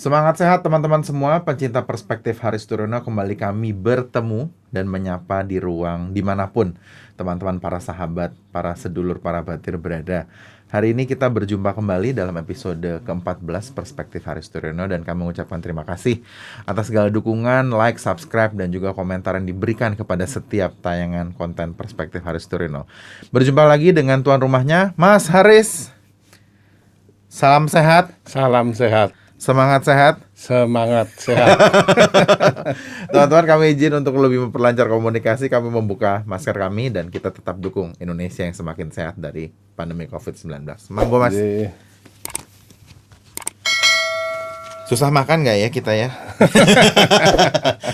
Semangat sehat teman-teman semua, pencinta perspektif Haris Turono. Kembali kami bertemu dan menyapa di ruang dimanapun teman-teman, para sahabat, para sedulur, para batir berada. Hari ini kita berjumpa kembali dalam episode ke-14 Perspektif Haris Turono. Dan kami mengucapkan terima kasih atas segala dukungan, like, subscribe, dan juga komentar yang diberikan kepada setiap tayangan konten Perspektif Haris Turono. Berjumpa lagi dengan tuan rumahnya, Mas Haris. Salam sehat. Salam sehat. Semangat sehat. Semangat sehat. Teman-teman, kami izin untuk lebih memperlancar komunikasi, kami membuka masker kami dan kita tetap dukung Indonesia yang semakin sehat dari pandemi COVID-19. Monggo Mas. Susah makan nggak ya kita ya?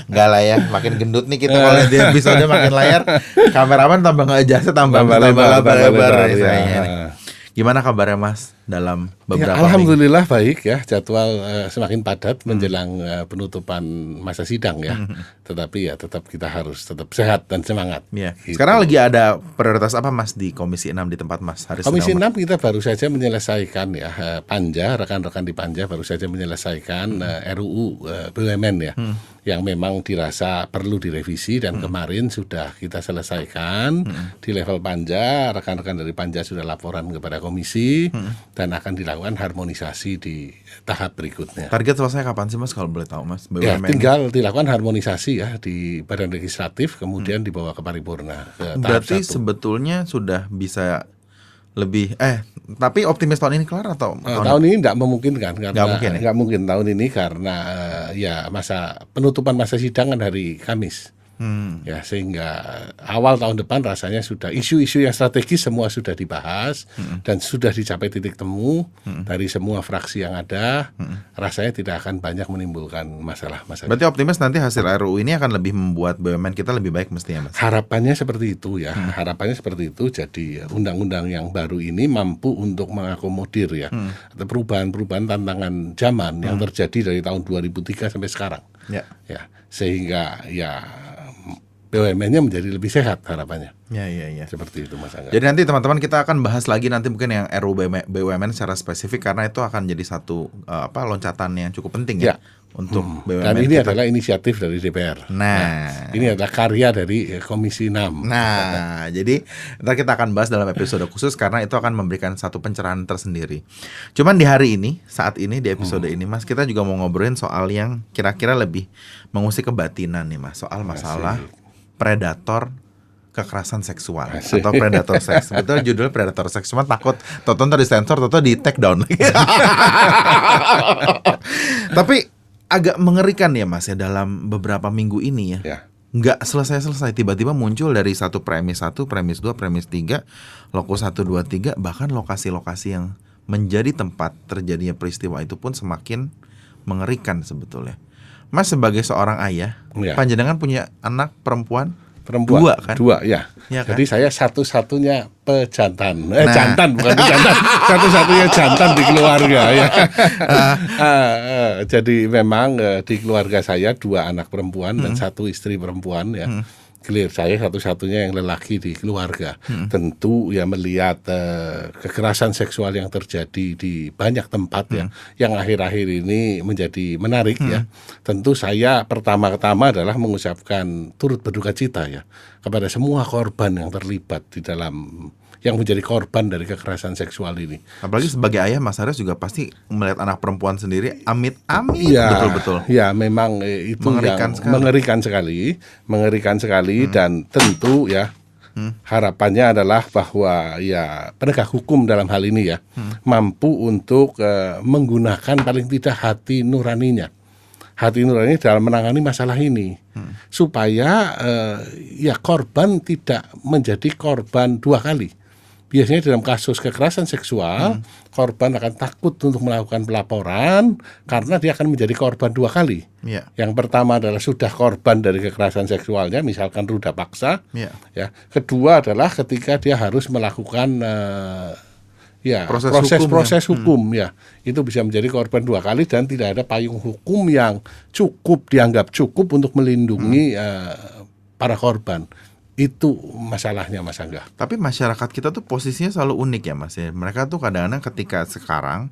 Nggak lah ya, makin gendut nih kita kalau di episode makin layar. Kameraman tambah nggak jasa, tambah lebar ya. Gimana kabarnya Mas dalam beberapa Alhamdulillah baik ya, jadwal semakin padat menjelang penutupan masa sidang ya. Tetapi ya tetap kita harus tetap sehat dan semangat. Ya. Gitu. Sekarang lagi ada prioritas apa Mas di Komisi 6 di tempat Mas Haris? Komisi 6 kita baru saja menyelesaikan ya, Panja, rekan-rekan di Panja baru saja menyelesaikan RUU BUMN ya. Yang memang dirasa perlu direvisi dan kemarin sudah kita selesaikan di level Panja. Rekan-rekan dari Panja sudah laporan kepada komisi dan akan dilakukan harmonisasi di tahap berikutnya. Target selesai kapan sih Mas kalau boleh tahu Mas? BUMN Ya, tinggal dilakukan harmonisasi ya di Badan Legislatif, kemudian dibawa ke paripurna. Berarti sebetulnya sudah bisa lebih tapi optimis tahun ini kelar atau tahun ini tidak memungkinkan karena nggak mungkin tahun ini karena ya masa penutupan masa sidang kan hari Kamis. Ya, sehingga awal tahun depan rasanya sudah isu-isu yang strategis semua sudah dibahas dan sudah dicapai titik temu dari semua fraksi yang ada. Rasanya tidak akan banyak menimbulkan masalah-masalah. Berarti optimis nanti hasil RUU ini akan lebih membuat BUMN kita lebih baik mestinya Mas? Harapannya seperti itu ya. Harapannya seperti itu. Jadi undang-undang yang baru ini mampu untuk mengakomodir ya atau perubahan-perubahan tantangan zaman yang terjadi dari tahun 2003 sampai sekarang. Ya, sehingga ya BUMN-nya menjadi lebih sehat harapannya. Ya. Seperti itu Mas Angga. Jadi nanti teman-teman kita akan bahas lagi nanti mungkin yang RUU BUMN secara spesifik karena itu akan jadi satu loncatan yang cukup penting ya untuk BUMN. Dan ini adalah inisiatif dari DPR. Nah, ini adalah karya dari Komisi 6. Nah, jadi nanti kita akan bahas dalam episode khusus karena itu akan memberikan satu pencerahan tersendiri. Cuman di hari ini, saat ini di episode ini Mas, kita juga mau ngobrolin soal yang kira-kira lebih mengusik kebatinan nih Mas, soal masalah predator kekerasan seksual atau predator seks. Betul judul predator seks. Cuma takut tonton tadi sensor atau di take down. Tapi agak mengerikan ya Mas ya dalam beberapa minggu ini ya. Nggak selesai-selesai, tiba-tiba muncul dari satu premis 1, premis 2, premis 3, lokus 1, 2, 3, bahkan lokasi-lokasi yang menjadi tempat terjadinya peristiwa itu pun semakin mengerikan sebetulnya. Mas sebagai seorang ayah, panjenengan punya anak perempuan? Dua ya kan? Jadi saya satu-satunya pejantan. Jantan bukan pejantan. Satu-satunya jantan di keluarga ya. Jadi memang di keluarga saya 2 anak perempuan dan 1 istri perempuan ya. Clear, saya satu-satunya yang lelaki di keluarga. Tentu ya melihat kekerasan seksual yang terjadi di banyak tempat ya, yang akhir-akhir ini menjadi menarik ya. Tentu saya pertama-tama adalah mengucapkan turut berduka cita ya kepada semua korban yang terlibat di dalam yang menjadi korban dari kekerasan seksual ini. Apalagi sebagai ayah Mas Haris juga pasti melihat anak perempuan sendiri amit-amit betul-betul. Ya memang itu mengerikan sekali dan tentu ya harapannya adalah bahwa ya penegak hukum dalam hal ini ya mampu untuk menggunakan paling tidak hati nuraninya dalam menangani masalah ini supaya ya korban tidak menjadi korban 2 kali. Biasanya dalam kasus kekerasan seksual korban akan takut untuk melakukan pelaporan karena dia akan menjadi korban 2 kali. Yang pertama adalah sudah korban dari kekerasan seksualnya, misalkan ruda paksa. Ya. Kedua adalah ketika dia harus melakukan proses hukum ya. Itu bisa menjadi korban 2 kali dan tidak ada payung hukum yang dianggap cukup untuk melindungi para korban. Itu masalahnya Mas Angga. Tapi masyarakat kita tuh posisinya selalu unik ya Mas ya. Mereka tuh kadang-kadang ketika sekarang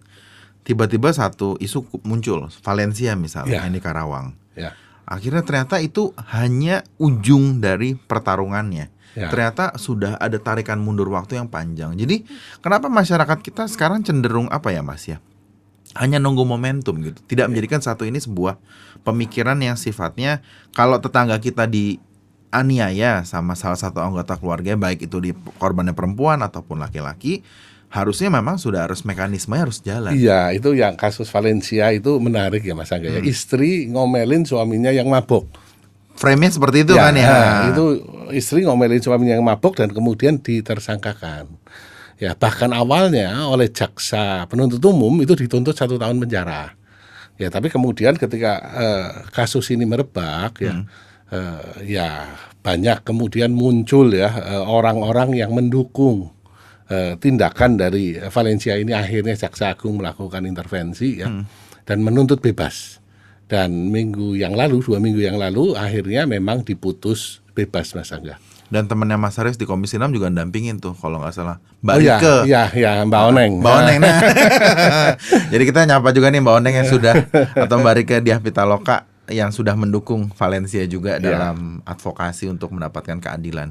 tiba-tiba satu isu muncul, Valencia misalnya, Ya. di Karawang. Ya. Akhirnya ternyata itu hanya ujung dari pertarungannya. Ya. Ternyata sudah ada tarikan mundur waktu yang panjang. Jadi kenapa masyarakat kita sekarang cenderung apa ya Mas ya? Hanya nunggu momentum gitu. Tidak menjadikan satu ini sebuah pemikiran yang sifatnya kalau tetangga kita dianiaya sama salah satu anggota keluarga, baik itu di korbannya perempuan ataupun laki-laki, harusnya memang sudah harus mekanismenya harus jalan. Iya, itu yang kasus Valencia itu menarik ya Mas Angga ya. Istri ngomelin suaminya yang mabuk. Frame-nya seperti itu kan ya. Itu istri ngomelin suaminya yang mabuk dan kemudian ditersangkakan. Ya, bahkan awalnya oleh jaksa penuntut umum itu dituntut 1 tahun penjara. Ya, tapi kemudian ketika kasus ini merebak ya banyak kemudian muncul ya orang-orang yang mendukung tindakan dari Valencia ini. Akhirnya jaksa agung melakukan intervensi ya dan menuntut bebas. Dan 2 minggu yang lalu akhirnya memang diputus bebas Mas Angga. Dan temannya Mas Haris di Komisi 6 juga ndampingin tuh kalau nggak salah Mbak Iya, Rike. Iya, Mbak Oneng. Mbak Oneng. Nah. Jadi kita nyapa juga nih Mbak Oneng yang sudah, atau Mbak Rike Diah Pitaloka yang sudah mendukung Valencia juga dalam advokasi untuk mendapatkan keadilan.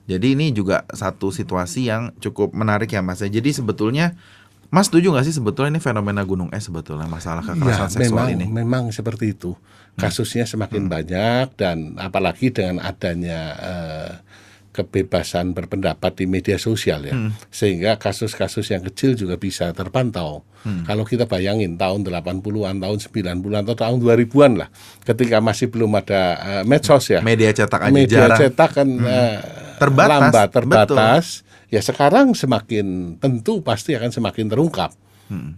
Jadi ini juga satu situasi yang cukup menarik ya Mas. Jadi sebetulnya Mas setuju nggak sih sebetulnya ini fenomena gunung es sebetulnya masalah kekerasan seksual ini? Memang seperti itu. Kasusnya semakin banyak dan apalagi dengan adanya kebebasan berpendapat di media sosial ya. Sehingga kasus-kasus yang kecil juga bisa terpantau. Kalau kita bayangin tahun 80-an, tahun 90-an atau tahun 2000-an lah, ketika masih belum ada medsos ya. Media cetak aja media jarang. cetak kan terbatas. Betul. Ya sekarang semakin tentu pasti akan semakin terungkap.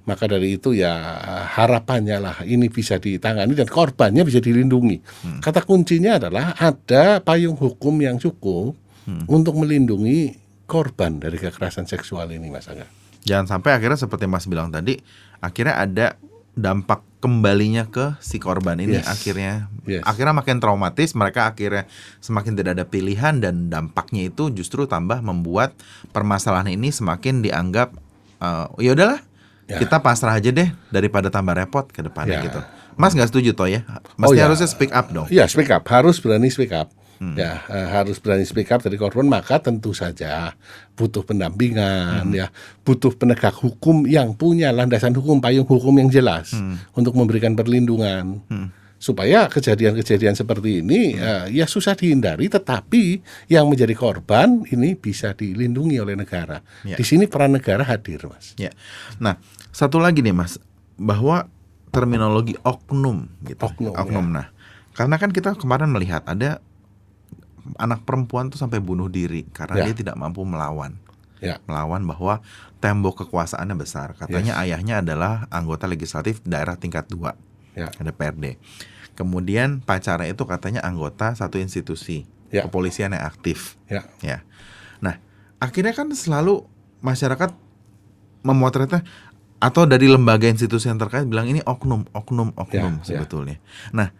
Maka dari itu ya harapannya lah ini bisa ditangani dan korbannya bisa dilindungi. Kata kuncinya adalah ada payung hukum yang cukup untuk melindungi korban dari kekerasan seksual ini Mas Angga. Jangan sampai akhirnya seperti Mas bilang tadi, akhirnya ada dampak kembalinya ke si korban ini. Akhirnya makin traumatis, mereka akhirnya semakin tidak ada pilihan dan dampaknya itu justru tambah membuat permasalahan ini semakin dianggap ya udahlah kita pasrah aja deh daripada tambah repot ke depannya gitu. Mas nggak setuju toh ya? Mesti harusnya speak up dong. Iya, speak up, harus berani speak up. Ya, harus berani speak up dari korban, maka tentu saja butuh pendampingan ya, butuh penegak hukum yang punya landasan hukum, payung hukum yang jelas untuk memberikan perlindungan. Supaya kejadian-kejadian seperti ini ya susah dihindari, tetapi yang menjadi korban ini bisa dilindungi oleh negara. Di sini peran negara hadir, Mas. Ya. Nah, satu lagi nih Mas, bahwa terminologi oknum gitu. Oknum. Nah, karena kan kita kemarin melihat ada anak perempuan tuh sampai bunuh diri karena dia tidak mampu melawan. Melawan bahwa tembok kekuasaannya besar. Katanya ayahnya adalah anggota legislatif daerah tingkat 2. DPRD. Kemudian pacarnya itu katanya anggota satu institusi kepolisian yang aktif. Nah, akhirnya kan selalu masyarakat memotretnya atau dari lembaga institusi yang terkait bilang ini oknum sebetulnya. Nah,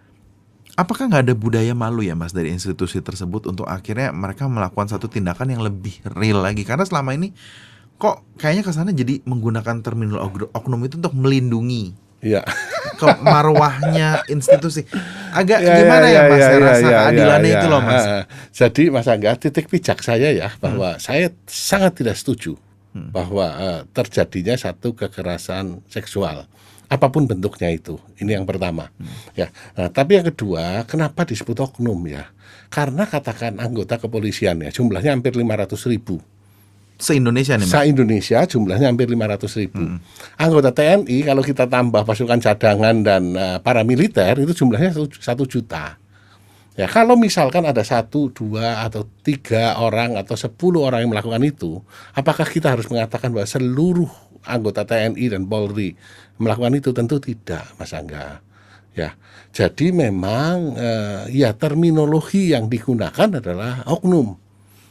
apakah nggak ada budaya malu ya Mas dari institusi tersebut untuk akhirnya mereka melakukan satu tindakan yang lebih real lagi? Karena selama ini kok kayaknya kesannya jadi menggunakan terminal oknum itu untuk melindungi ke marwahnya institusi. Agak gimana ya Mas rasa keadilannya itu loh Mas. Jadi Mas Angga, titik pijak saya ya bahwa saya sangat tidak setuju bahwa terjadinya satu kekerasan seksual. Apapun bentuknya itu, ini yang pertama. Nah, tapi yang kedua, kenapa disebut oknum ya? Karena katakan anggota kepolisian ya, jumlahnya hampir 500.000. Se-Indonesia nih Mas? Se-Indonesia jumlahnya hampir 500.000. Anggota TNI kalau kita tambah pasukan cadangan dan paramiliter itu jumlahnya 1 juta. Ya, kalau misalkan ada 1, 2, atau 3 orang atau 10 orang yang melakukan itu, apakah kita harus mengatakan bahwa seluruh anggota TNI dan Polri melakukan itu? Tentu tidak, Mas Angga. Ya, jadi memang ya terminologi yang digunakan adalah oknum.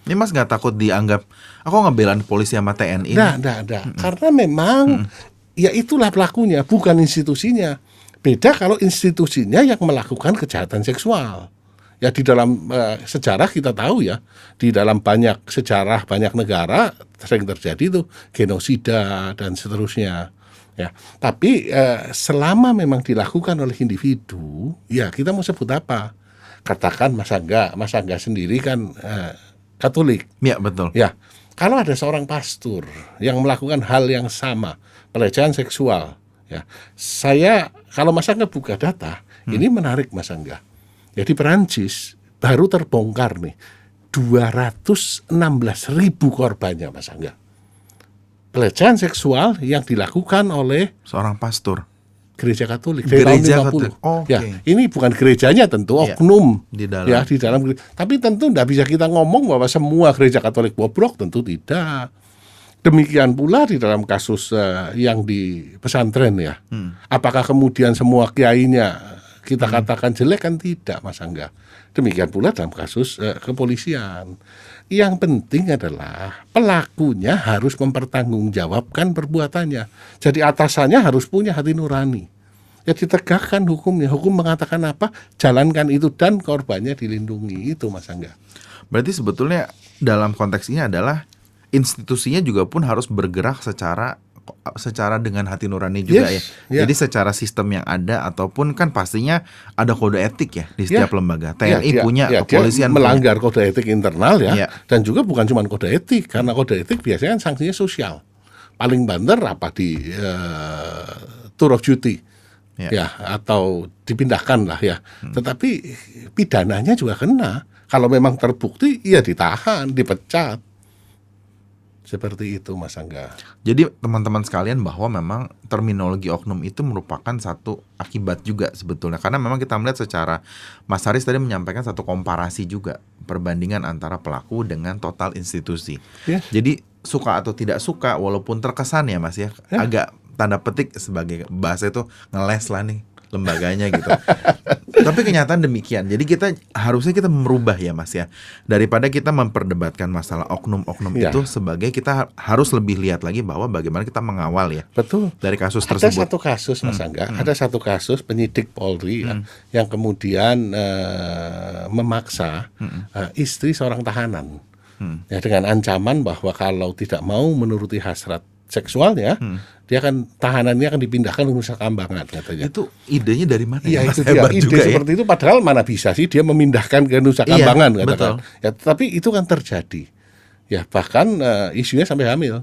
Ini Mas nggak takut dianggap aku ngebelain polisi sama TNI? Nggak. Karena memang ya itulah pelakunya, bukan institusinya. Beda kalau institusinya yang melakukan kejahatan seksual. Ya di dalam sejarah kita tahu ya, di dalam banyak sejarah banyak negara sering terjadi tuh genosida dan seterusnya. Ya, tapi selama memang dilakukan oleh individu, ya kita mau sebut apa? Katakan Mas Angga sendiri kan Katolik. Ya, betul. Ya, kalau ada seorang pastor yang melakukan hal yang sama, pelecehan seksual, ya, saya kalau Mas Angga buka data, ini menarik Mas Angga. Jadi Perancis baru terbongkar nih 216.000 korbannya Mas Angga. Pelecehan seksual yang dilakukan oleh seorang pastor Gereja Katolik dari tahun 50. Ya, ini bukan gerejanya tentu, oknum di dalam. Tapi tentu tidak bisa kita ngomong bahwa semua gereja Katolik bobrok, tentu tidak. Demikian pula di dalam kasus yang di pesantren ya. Apakah kemudian semua kiainya kita katakan jelek? Kan tidak, Mas Angga. Demikian pula dalam kasus kepolisian. Yang penting adalah pelakunya harus mempertanggungjawabkan perbuatannya. Jadi atasannya harus punya hati nurani. Ya ditegakkan hukumnya. Hukum mengatakan apa? Jalankan itu dan korbannya dilindungi. Itu Mas Angga. Berarti sebetulnya dalam konteks ini adalah institusinya juga pun harus bergerak secara dengan hati nurani juga ya. Jadi secara sistem yang ada ataupun kan pastinya ada kode etik ya di setiap lembaga. TNI punya, kepolisian melanggar kode etik internal ya. Dan juga bukan cuma kode etik, karena kode etik biasanya kan sanksinya sosial. Paling banter apa di tour of duty. Ya, atau dipindahkan lah ya. Tetapi pidananya juga kena. Kalau memang terbukti ya ditahan, dipecat. Seperti itu Mas Angga. Jadi teman-teman sekalian bahwa memang terminologi oknum itu merupakan satu akibat juga sebetulnya. Karena memang kita melihat secara Mas Haris tadi menyampaikan satu komparasi juga. Perbandingan antara pelaku dengan total institusi. Jadi suka atau tidak suka walaupun terkesan ya Mas ya. Agak tanda petik sebagai bahasa itu ngeles lah nih lembaganya gitu. Tapi kenyataan demikian. Jadi harusnya kita merubah ya Mas ya. Daripada kita memperdebatkan masalah oknum-oknum itu sebagai kita harus lebih lihat lagi bahwa bagaimana kita mengawal ya. Betul. Dari kasus tersebut. Ada satu kasus Mas Angga, ada satu kasus penyidik Polri yang kemudian memaksa istri seorang tahanan ya, dengan ancaman bahwa kalau tidak mau menuruti hasrat seksualnya, dia akan tahanannya akan dipindahkan ke Nusa Kambangan katanya. Itu idenya dari mana? Iya, itu dia. Ide juga, seperti itu padahal mana bisa sih dia memindahkan ke Nusa Kambangan katakan. Ya, tapi itu kan terjadi. Ya, bahkan isunya sampai hamil.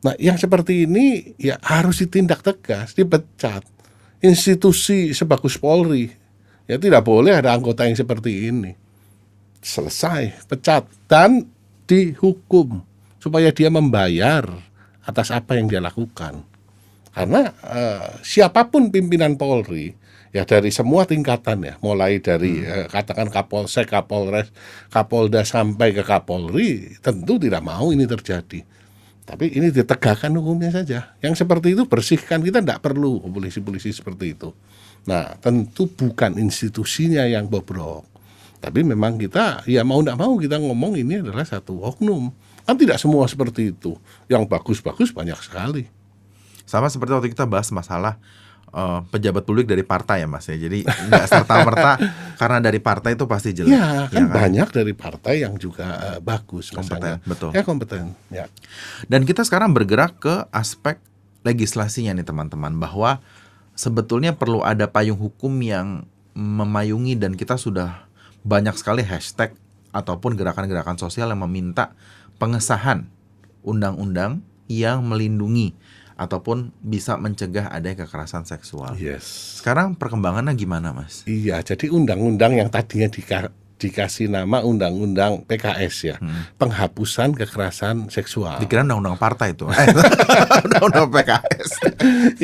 Nah, yang seperti ini ya harus ditindak tegas, dipecat. Institusi sebagus Polri ya tidak boleh ada anggota yang seperti ini. Selesai, pecat dan dihukum supaya dia membayar atas apa yang dia lakukan. Karena siapapun pimpinan Polri ya dari semua tingkatan ya, mulai dari katakan Kapolsek, Kapolres, Kapolda sampai ke Kapolri tentu tidak mau ini terjadi. Tapi ini ditegakkan hukumnya saja. Yang seperti itu bersihkan, kita tidak perlu polisi-polisi seperti itu. Nah, tentu bukan institusinya yang bobrok. Tapi memang kita ya mau tidak mau kita ngomong ini adalah satu oknum. Kan tidak semua seperti itu. Yang bagus-bagus banyak sekali. Sama seperti waktu kita bahas masalah pejabat publik dari partai ya Mas ya. Jadi nggak serta-merta karena dari partai itu pasti jelek. Ya kan banyak dari partai yang juga bagus. Kompeten, betul. Ya kompeten. Ya. Dan kita sekarang bergerak ke aspek legislasinya nih teman-teman. Bahwa sebetulnya perlu ada payung hukum yang memayungi dan kita sudah banyak sekali hashtag ataupun gerakan-gerakan sosial yang meminta pengesahan undang-undang yang melindungi ataupun bisa mencegah adanya kekerasan seksual. Yes. Sekarang perkembangannya gimana Mas? Iya, jadi undang-undang yang tadinya dikasih nama undang-undang PKS ya, penghapusan kekerasan seksual. Dikira undang-undang partai itu. Undang-undang PKS.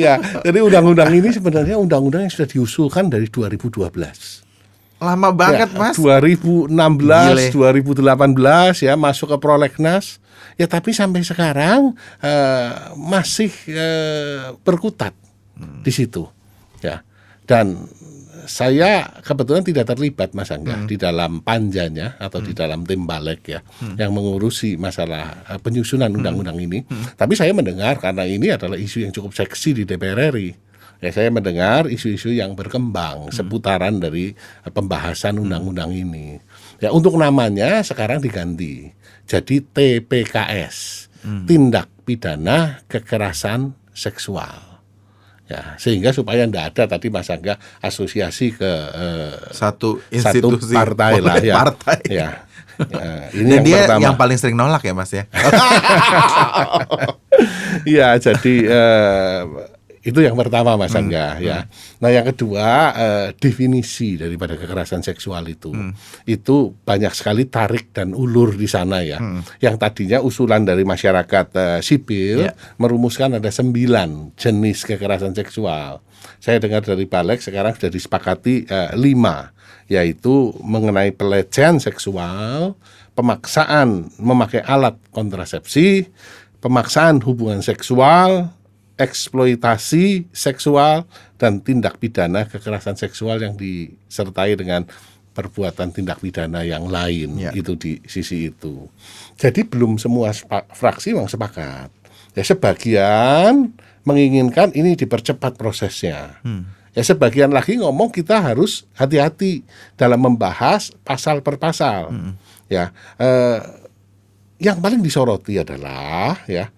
Ya, jadi undang-undang ini sebenarnya undang-undang yang sudah diusulkan dari 2012. Lama banget ya, Mas. 2016, Gile. 2018 ya masuk ke prolegnas. Ya tapi sampai sekarang masih berkutat di situ. Ya. Dan saya kebetulan tidak terlibat Mas Angga di dalam panjanya atau di dalam tim balik ya yang mengurusi masalah penyusunan undang-undang ini. Tapi saya mendengar karena ini adalah isu yang cukup seksi di DPR RI. Ya, saya mendengar isu-isu yang berkembang seputaran dari pembahasan undang-undang ini. Ya, untuk namanya sekarang diganti jadi TPKS, Tindak Pidana Kekerasan Seksual. Ya, sehingga supaya tidak ada tadi Mas Angga asosiasi ke satu institusi, satu partai lah ya. Partai. Ya. Ini Dan yang dia pertama. yang paling sering nolak ya Mas ya. Ya, jadi itu yang pertama Mas Angga ya. Nah, yang kedua definisi daripada kekerasan seksual itu banyak sekali tarik dan ulur di sana ya. Yang tadinya usulan dari masyarakat sipil merumuskan ada 9 jenis kekerasan seksual. Saya dengar dari Balik sekarang sudah disepakati 5, yaitu mengenai pelecehan seksual, pemaksaan memakai alat kontrasepsi, pemaksaan hubungan seksual, eksploitasi seksual, dan tindak pidana kekerasan seksual yang disertai dengan perbuatan tindak pidana yang lain. Itu di sisi itu. Jadi belum semua fraksi memang sepakat. Ya, sebagian menginginkan ini dipercepat prosesnya. Ya, sebagian lagi ngomong kita harus hati-hati dalam membahas pasal per pasal. Ya, yang paling disoroti adalah ya,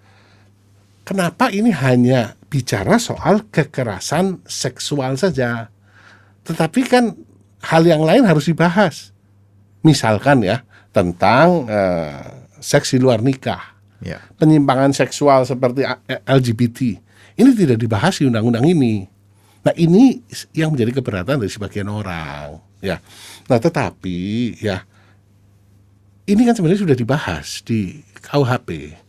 kenapa ini hanya bicara soal kekerasan seksual saja, tetapi kan hal yang lain harus dibahas. Misalkan ya tentang seks di luar nikah, penyimpangan seksual seperti LGBT, ini tidak dibahas di undang-undang ini. Nah, ini yang menjadi keberatan dari sebagian orang. Ya, nah tetapi ya ini kan sebenarnya sudah dibahas di KUHP.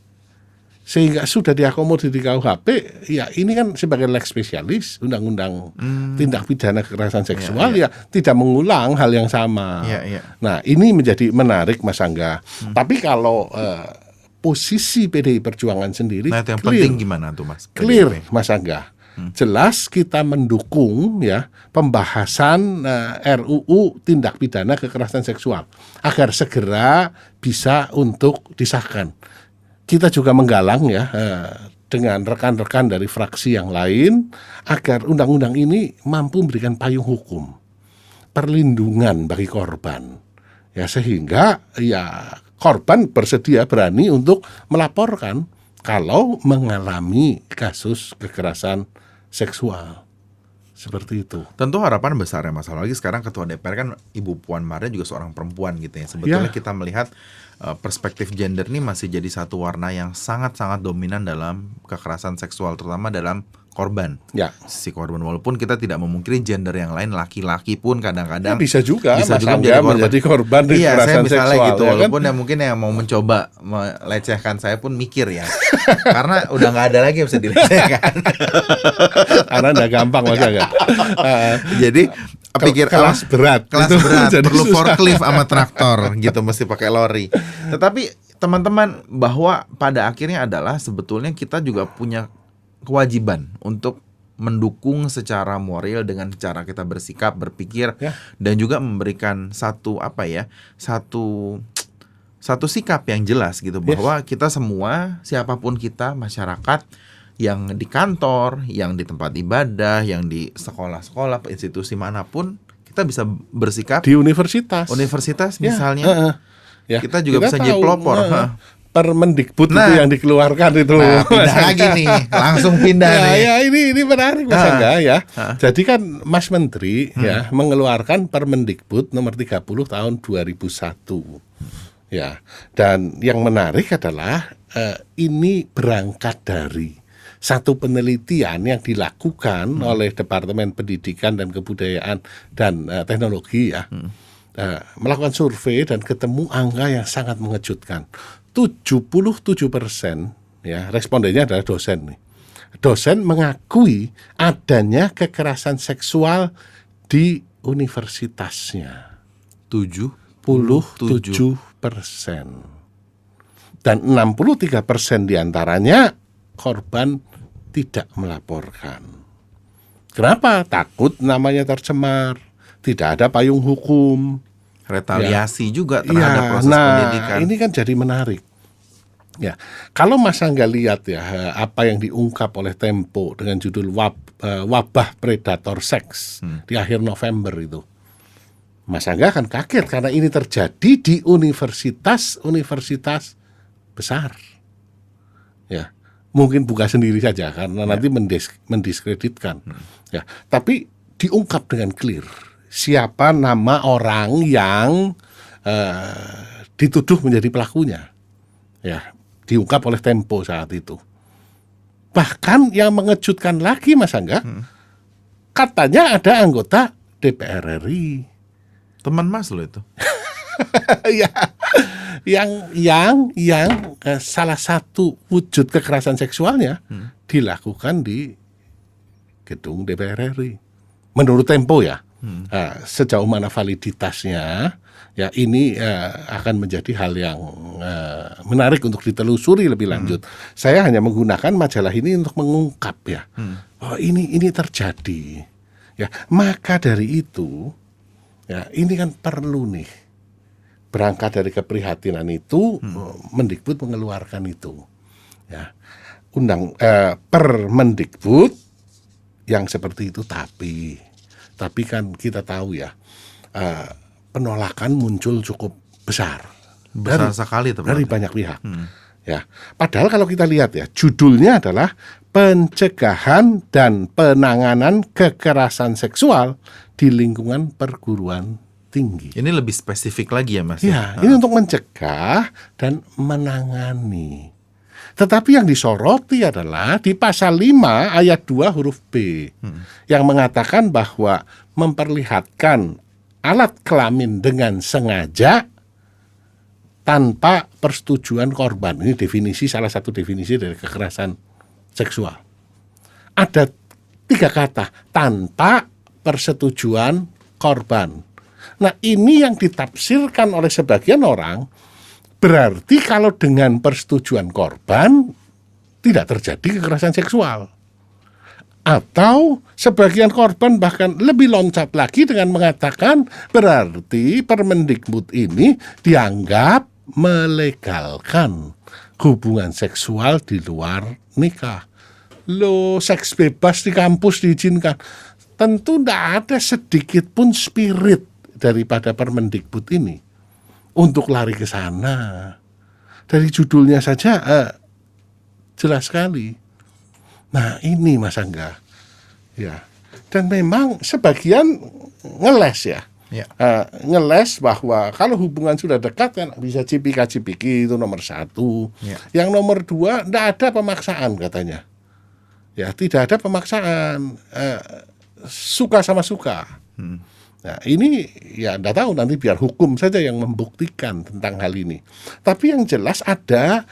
Sehingga sudah diakomodir di KUHP, ya ini kan sebagai leg spesialis undang-undang tindak pidana kekerasan seksual ya tidak mengulang hal yang sama. Nah, ini menjadi menarik Mas Angga. Tapi kalau posisi PDI Perjuangan sendiri, nah, itu yang clear, penting gimana tuh Mas? Clear Mas Angga. Jelas kita mendukung ya pembahasan RUU tindak pidana kekerasan seksual agar segera bisa untuk disahkan. Kita juga menggalang ya dengan rekan-rekan dari fraksi yang lain agar undang-undang ini mampu memberikan payung hukum, perlindungan bagi korban. Ya, sehingga ya korban bersedia berani untuk melaporkan kalau mengalami kasus kekerasan seksual. Seperti itu. Tentu harapan besar ya Mas, lagi sekarang Ketua DPR kan Ibu Puan Maharani juga seorang perempuan gitu ya. Sebetulnya kita melihat perspektif gender ini masih jadi satu warna yang sangat-sangat dominan dalam kekerasan seksual, terutama dalam korban. Si korban, walaupun kita tidak memungkiri gender yang lain, laki-laki pun kadang-kadang bisa juga menjadi korban kekerasan saya misalnya seksual, gitu, ya walaupun kan? yang mungkin yang mau mencoba melecehkan saya pun mikir ya. Karena udah nggak ada lagi yang bisa dilecehkan. Karena udah gampang Mas Angga. Jadi pikir kelas berat perlu forklift sama traktor gitu, mesti pakai lori. Tetapi teman-teman, bahwa pada akhirnya adalah sebetulnya kita juga punya kewajiban untuk mendukung secara moral dengan cara kita bersikap, berpikir, dan juga memberikan satu sikap yang jelas gitu, bahwa kita semua, siapapun kita, masyarakat yang di kantor, yang di tempat ibadah, yang di sekolah-sekolah, institusi manapun, kita bisa bersikap. Di universitas misalnya, kita juga bisa jadi pelopor. Permendikbud itu yang dikeluarkan itu. Nah, pindah lagi nih, langsung pindah nih. Ya, ini menarik Mas Angga ya. Jadi kan Mas Menteri ya mengeluarkan Permendikbud nomor 30 tahun 2001. Ya. Dan yang menarik adalah ini berangkat dari satu penelitian yang dilakukan oleh Departemen Pendidikan dan Kebudayaan dan Teknologi ya. Melakukan survei dan ketemu angka yang sangat mengejutkan. 77% ya, respondennya adalah dosen nih. Dosen mengakui adanya kekerasan seksual di universitasnya. 77%. Dan 63% diantaranya korban tidak melaporkan. Kenapa? Takut namanya tercemar, tidak ada payung hukum. Retaliasi juga terhadap proses pendidikan. Ini kan jadi menarik. Ya, kalau Mas Angga lihat ya apa yang diungkap oleh Tempo dengan judul wabah predator seks di akhir November itu, Mas Angga akan kaget karena ini terjadi di universitas besar. Ya, mungkin buka sendiri saja karena nanti mendiskreditkan. Ya, tapi diungkap dengan clear siapa nama orang yang dituduh menjadi pelakunya. Ya, diungkap oleh Tempo saat itu. Bahkan yang mengejutkan lagi Mas Angga, katanya ada anggota DPR RI. Teman Mas loh itu. Ya, yang salah satu wujud kekerasan seksualnya dilakukan di gedung DPR RI. Menurut Tempo ya, sejauh mana validitasnya, ya ini akan menjadi hal yang menarik untuk ditelusuri lebih lanjut. Saya hanya menggunakan majalah ini untuk mengungkap ya, bahwa ini terjadi. Ya, maka dari itu, ya ini kan perlu nih. Berangkat dari keprihatinan itu, Mendikbud mengeluarkan itu. Ya, Permendikbud yang seperti itu, tapi kan kita tahu ya, penolakan muncul cukup besar sekali dari banyak pihak. Ya, padahal kalau kita lihat ya, judulnya adalah pencegahan dan penanganan kekerasan seksual di lingkungan perguruan tinggi. Ini lebih spesifik lagi ya Mas? Ya, ini untuk mencegah dan menangani. Tetapi yang disoroti adalah di pasal 5 ayat 2 huruf B yang mengatakan bahwa memperlihatkan alat kelamin dengan sengaja tanpa persetujuan korban. Ini salah satu definisi dari kekerasan seksual. Ada 3 kata, tanpa persetujuan korban. Nah, ini yang ditafsirkan oleh sebagian orang, berarti kalau dengan persetujuan korban tidak terjadi kekerasan seksual. Atau sebagian korban bahkan lebih loncat lagi dengan mengatakan berarti Permendikbud ini dianggap melegalkan hubungan seksual di luar nikah. Loh, seks bebas di kampus diizinkan. Tentu tidak ada sedikit pun spirit daripada Permendikbud ini untuk lari ke sana. Dari judulnya saja jelas sekali. Nah, ini Mas Angga. Ya. Dan memang sebagian ngeles ya. Ngeles bahwa kalau hubungan sudah dekat kan bisa cipika-cipiki, itu nomor 1. Yang nomor 2, tidak ada pemaksaan katanya. Ya, tidak ada pemaksaan. Suka sama suka. Nah, ini ya enggak tahu, nanti biar hukum saja yang membuktikan tentang hal ini. Tapi yang jelas ada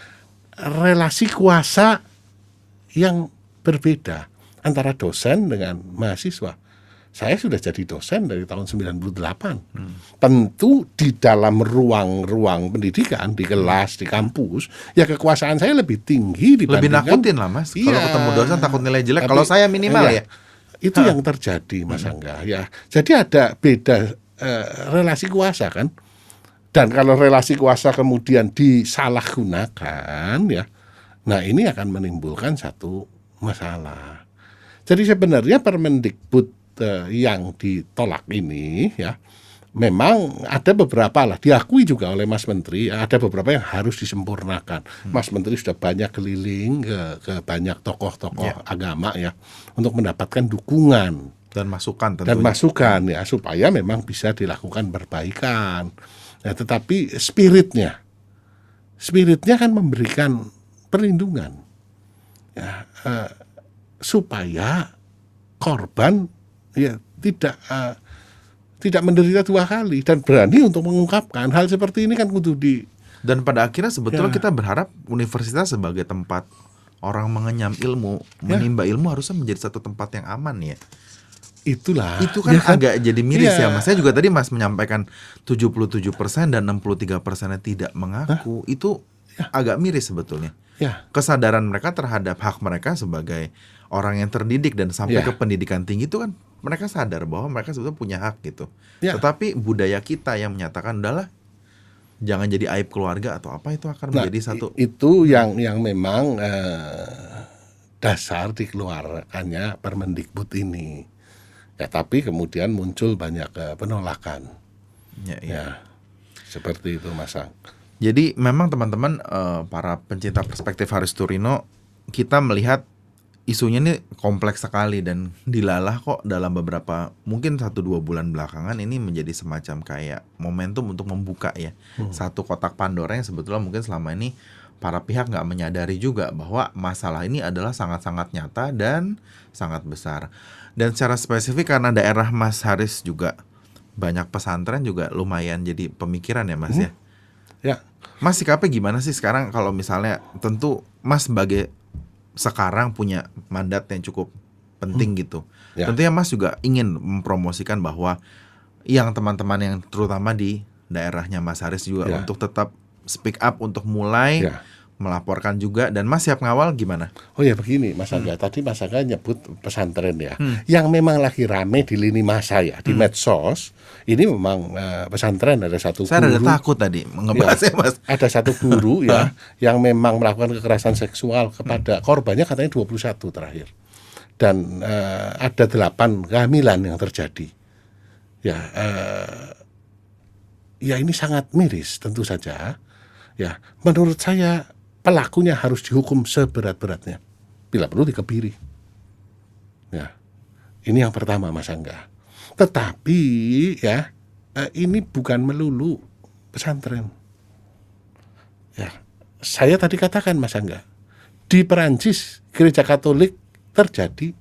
relasi kuasa yang berbeda antara dosen dengan mahasiswa. Saya sudah jadi dosen dari tahun 98. Tentu di dalam ruang-ruang pendidikan, di kelas, di kampus, ya kekuasaan saya lebih tinggi dibandingkan. Lebih nakutin lah Mas. Kalau ketemu dosen takut nilai jelek. Kalau saya minimal ya. Itu yang terjadi Mas Angga ya. Jadi ada beda relasi kuasa kan. Dan kalau relasi kuasa kemudian disalahgunakan ya, nah ini akan menimbulkan satu masalah. Jadi sebenarnya Permendikbud yang ditolak ini ya, memang ada beberapa lah, diakui juga oleh Mas Menteri, ada beberapa yang harus disempurnakan. Mas Menteri sudah banyak keliling ke banyak tokoh-tokoh agama ya, untuk mendapatkan dukungan dan masukan tentunya. Dan masukan ya, supaya memang bisa dilakukan perbaikan. Nah, tetapi spiritnya kan memberikan perlindungan ya, supaya korban ya tidak menderita 2 kali dan berani untuk mengungkapkan hal seperti ini kan kudu di. Dan pada akhirnya sebetulnya kita berharap universitas sebagai tempat orang mengenyam ilmu, menimba ilmu harusnya menjadi satu tempat yang aman ya. Itu kan agak jadi miris ya Mas. Saya juga tadi Mas menyampaikan 77% dan 63%-nya tidak mengaku. Itu agak miris sebetulnya. Kesadaran mereka terhadap hak mereka sebagai orang yang terdidik dan sampai ke pendidikan tinggi itu kan mereka sadar bahwa mereka sebetulnya punya hak gitu. Tetapi budaya kita yang menyatakan udahlah jangan jadi aib keluarga atau apa, itu akan menjadi satu. Itu yang memang dasar dikeluarkannya Permendikbud ini. Ya, tapi kemudian muncul banyak penolakan. Ya, seperti itu Mas Ang. Jadi memang teman-teman para pencinta perspektif Haris Turino kita melihat isunya ini kompleks sekali dan dilalah kok dalam beberapa mungkin 1-2 bulan belakangan ini menjadi semacam kayak momentum untuk membuka ya satu kotak Pandora yang sebetulnya mungkin selama ini para pihak nggak menyadari juga bahwa masalah ini adalah sangat-sangat nyata dan sangat besar. Dan secara spesifik karena daerah Mas Haris juga banyak pesantren juga lumayan jadi pemikiran ya Mas ya. Ya. Mas sikapnya gimana sih sekarang kalau misalnya tentu Mas sebagai sekarang punya mandat yang cukup penting gitu. Ya. Tentunya Mas juga ingin mempromosikan bahwa yang teman-teman yang terutama di daerahnya Mas Haris juga untuk tetap speak up untuk mulai melaporkan juga. Dan Mas siap ngawal gimana? Oh ya begini Mas Angga, tadi Mas Angga nyebut pesantren ya, yang memang lagi rame di lini masa ya, di medsos. Ini memang pesantren ada satu Saya guru. rada takut tadi ngebahasnya Mas. Ada satu guru ya yang memang melakukan kekerasan seksual kepada korbannya katanya 21 terakhir. Dan ada 8 kehamilan yang terjadi. Ya, ya ini sangat miris tentu saja. Ya, menurut saya pelakunya harus dihukum seberat-beratnya. Bila perlu dikebiri. Ya, ini yang pertama Mas Angga. Tetapi ya ini bukan melulu pesantren. Ya, saya tadi katakan Mas Angga, di Perancis gereja Katolik terjadi.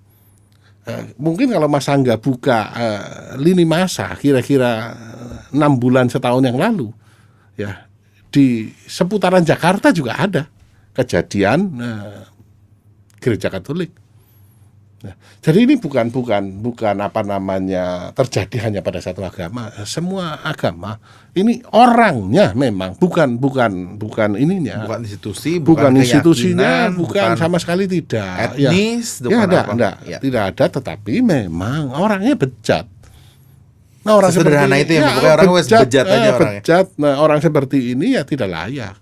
Mungkin kalau Mas Angga buka lini masa kira-kira 6 bulan setahun yang lalu, ya di seputaran Jakarta juga ada kejadian gereja Katolik. Nah, jadi ini bukan apa namanya terjadi hanya pada satu agama, semua agama. Ini orangnya memang bukan ininya, bukan institusi, bukan institusinya, bukan sama sekali tidak. Etnis, ya tidak ada, tetapi memang orangnya bejat. Nah, orang sederhana itu ya, pokoknya orangnya bejat aja orangnya. Bejat. Nah, orang seperti ini ya tidak layak.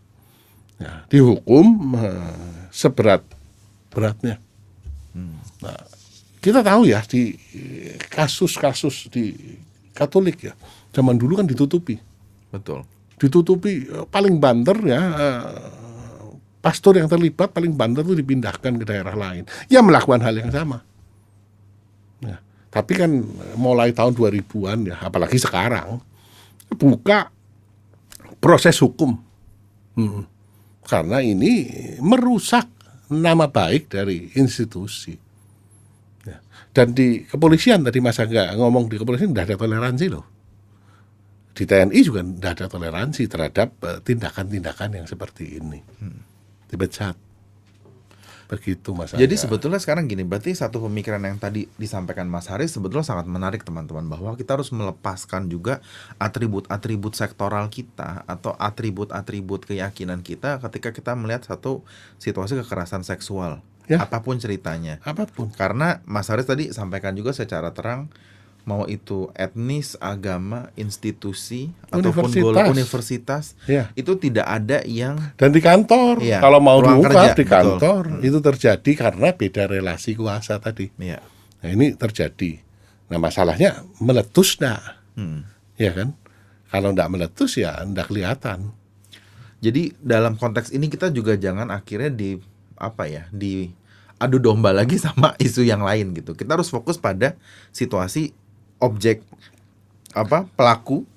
Ya, dihukum seberat-beratnya. Nah, kita tahu ya di kasus-kasus di Katolik ya, zaman dulu kan ditutupi. Betul. Ditutupi paling banter ya, pastor yang terlibat paling banter itu dipindahkan ke daerah lain. Ya melakukan hal yang sama. Nah, tapi kan mulai tahun 2000-an ya, apalagi sekarang buka proses hukum. Karena ini merusak nama baik dari institusi. Ya. Dan di kepolisian tadi Mas Angga ngomong, di kepolisian tidak ada toleransi loh. Di TNI juga tidak ada toleransi terhadap tindakan-tindakan yang seperti ini. Dipecat. Begitu Mas Angga. Jadi sebetulnya sekarang gini, berarti satu pemikiran yang tadi disampaikan Mas Haris sebetulnya sangat menarik teman-teman, bahwa kita harus melepaskan juga atribut-atribut sektoral kita atau atribut-atribut keyakinan kita ketika kita melihat satu situasi kekerasan seksual. Ya. Apapun ceritanya. Apapun. Karena Mas Haris tadi sampaikan juga secara terang, mau itu etnis, agama, institusi, ataupun universitas, ya. Itu tidak ada yang... Dan di kantor, ya, kalau mau diungkap di kantor, betul. Itu terjadi karena beda relasi kuasa tadi. Ya. Nah ini terjadi. Nah masalahnya meletus enggak? Ya kan? Kalau enggak meletus ya enggak kelihatan. Jadi dalam konteks ini kita juga jangan akhirnya adu domba lagi sama isu yang lain gitu. Kita harus fokus pada situasi objek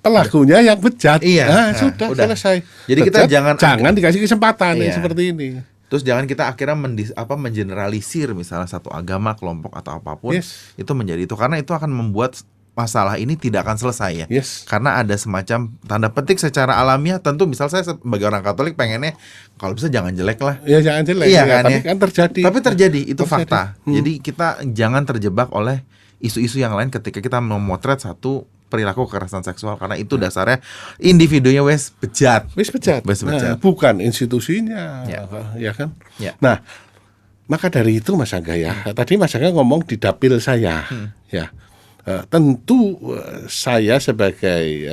pelakunya yang bejat. Iya, sudah selesai. Jadi bejat, kita jangan dikasih kesempatan yang seperti ini. Terus jangan kita akhirnya mengeneralisir misalnya satu agama, kelompok atau apapun. Itu menjadi itu, karena itu akan membuat masalah ini tidak akan selesai ya. Karena ada semacam tanda petik secara alamiah. Tentu misal saya sebagai orang Katolik pengennya kalau bisa jangan jelek lah. Ya jangan jelek. Iya kan, tapi kan terjadi. Tapi terjadi, itu fakta. Jadi kita jangan terjebak oleh isu-isu yang lain ketika kita memotret satu perilaku kekerasan seksual, karena itu dasarnya individunya bejat. Nah, bukan institusinya, ya kan? Ya. Nah, maka dari itu Mas Angga ya, tadi Mas Angga ngomong di dapil saya, ya. Tentu saya sebagai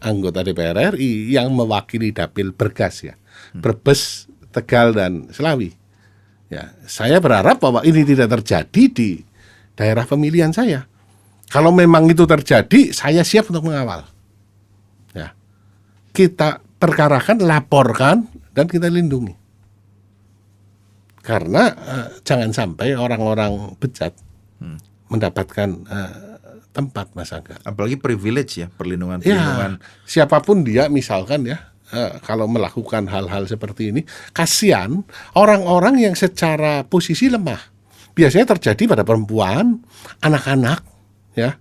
anggota DPR RI yang mewakili dapil Bergas ya, Brebes, Tegal dan Selawi. Ya, saya berharap bahwa ini tidak terjadi di daerah pemilihan saya. Kalau memang itu terjadi, saya siap untuk mengawal. Ya, kita perkarakan, laporkan, dan kita lindungi. Karena jangan sampai orang-orang bejat mendapatkan tempat, Mas Angga. Apalagi privilege ya, perlindungan. Ya, siapapun dia misalkan ya, kalau melakukan hal-hal seperti ini, kasihan orang-orang yang secara posisi lemah. Biasanya terjadi pada perempuan, anak-anak, ya.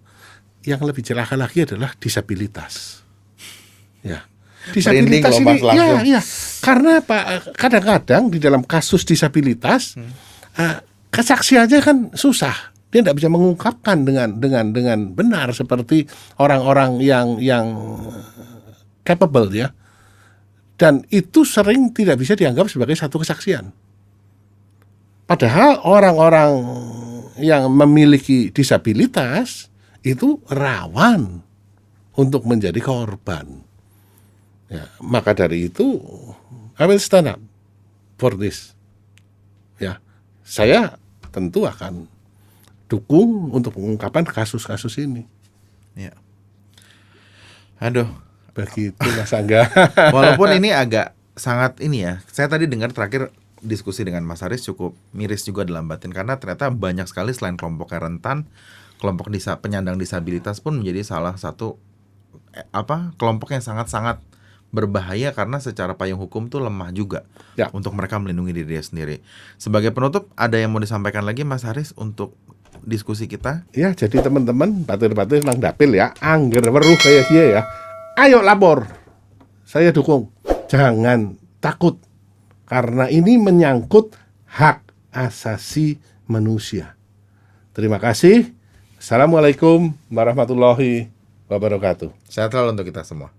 Yang lebih celaka lagi adalah disabilitas. Ya. Disabilitas ini, ya, karena Pak, kadang-kadang di dalam kasus disabilitas, kesaksiannya kan susah. Dia tidak bisa mengungkapkan dengan benar seperti orang-orang yang capable ya. Dan itu sering tidak bisa dianggap sebagai satu kesaksian. Padahal orang-orang yang memiliki disabilitas itu rawan untuk menjadi korban. Ya, maka dari itu I will stand up for this. Ya, saya tentu akan dukung untuk pengungkapan kasus-kasus ini. Ya. Aduh, begitu Mas Angga. Walaupun ini agak sangat ini ya. Saya tadi dengar terakhir diskusi dengan Mas Haris cukup miris juga dalam batin karena ternyata banyak sekali selain kelompok rentan, kelompok penyandang disabilitas pun menjadi salah satu kelompok yang sangat-sangat berbahaya karena secara payung hukum tuh lemah juga ya, untuk mereka melindungi diri sendiri. Sebagai penutup, ada yang mau disampaikan lagi Mas Haris untuk diskusi kita? Ya, jadi teman-teman batir-batir nang dapil ya, angger weruh kayak dia ya. Ayo lapor. Saya dukung. Jangan takut. Karena ini menyangkut hak asasi manusia. Terima kasih. Assalamualaikum warahmatullahi wabarakatuh. Sehat selalu untuk kita semua.